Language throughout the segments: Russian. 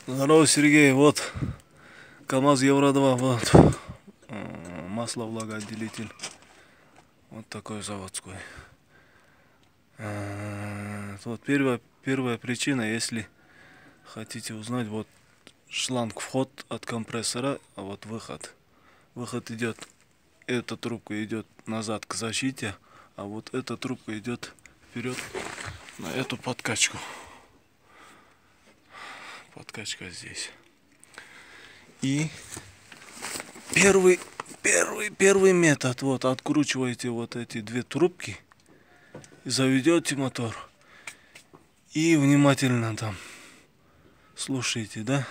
Здорово, Сергей. Вот КамАЗ Евро-2. Вот масло влагоотделитель. Вот такой заводской. Вот первая причина, если хотите узнать, вот шланг вход от компрессора, а вот выход. Выход идет, эта трубка идет назад к защите, а вот эта трубка идет вперед на эту подкачку. Подкачка здесь. И первый метод, вот откручиваете вот эти две трубки, заведете мотор и внимательно там слушайте, да?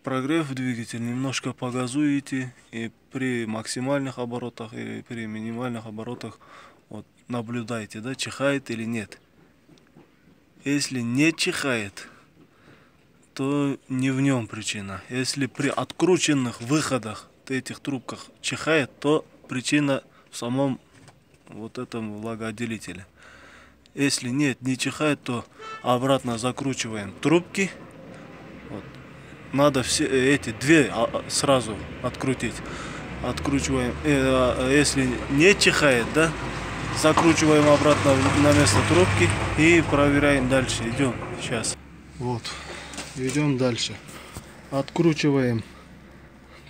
Прогрев двигатель, немножко погазуете, и при максимальных оборотах и при минимальных оборотах вот наблюдайте, да, чихает или нет. Если не чихает, то не в нем причина. Если при открученных выходах этих трубках чихает, то причина в самом вот этом влагоотделителе. Если нет, не чихает, то обратно закручиваем трубки. Вот. Надо все эти две сразу открутить. Откручиваем. Если не чихает, да, закручиваем обратно на место трубки и проверяем дальше. Идем сейчас. Вот. Идем дальше. Откручиваем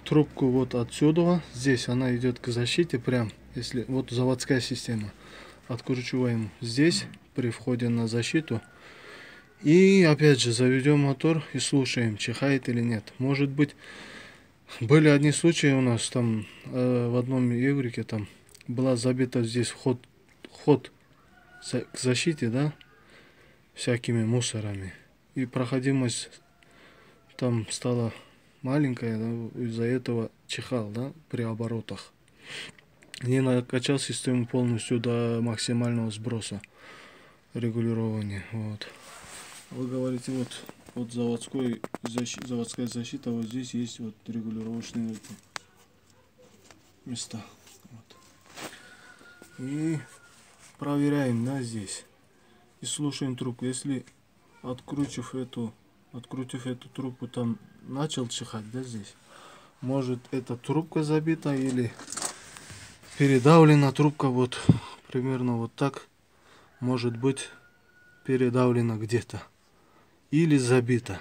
трубку вот отсюда. Здесь она идет к защите прям. Если вот заводская система. Откручиваем здесь при входе на защиту. И опять же заведем мотор и слушаем, чихает или нет. Может быть, были одни случаи у нас там в одном еврике там была забита здесь вход к защите, да, всякими мусорами. И проходимость там стала маленькая, да, из-за этого чихал, да, при оборотах. Не накачал систему полностью до максимального сброса регулирования. Вот. Вы говорите, вот заводская защита, вот здесь есть вот регулировочные места. Вот. И проверяем, да, здесь. И слушаем трубку. Если открутив эту трубку, там начал чихать, да, здесь. Может, эта трубка забита или передавлена трубка, вот примерно вот так. Может быть передавлена где-то. Или забита.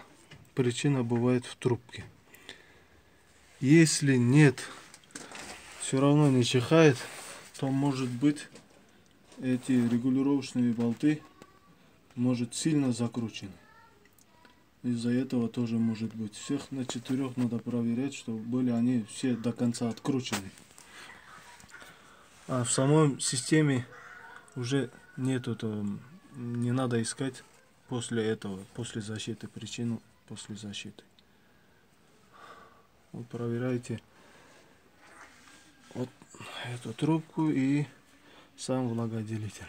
Причина бывает в трубке. Если нет, все равно не чихает, то может быть эти регулировочные болты может сильно закручены. Из-за этого тоже может быть. Всех на 4 надо проверять, чтобы были они все до конца откручены. А в самой системе уже нету, не надо искать после этого, после защиты, причину после защиты. Вот проверяйте вот эту трубку и сам влагоотделитель.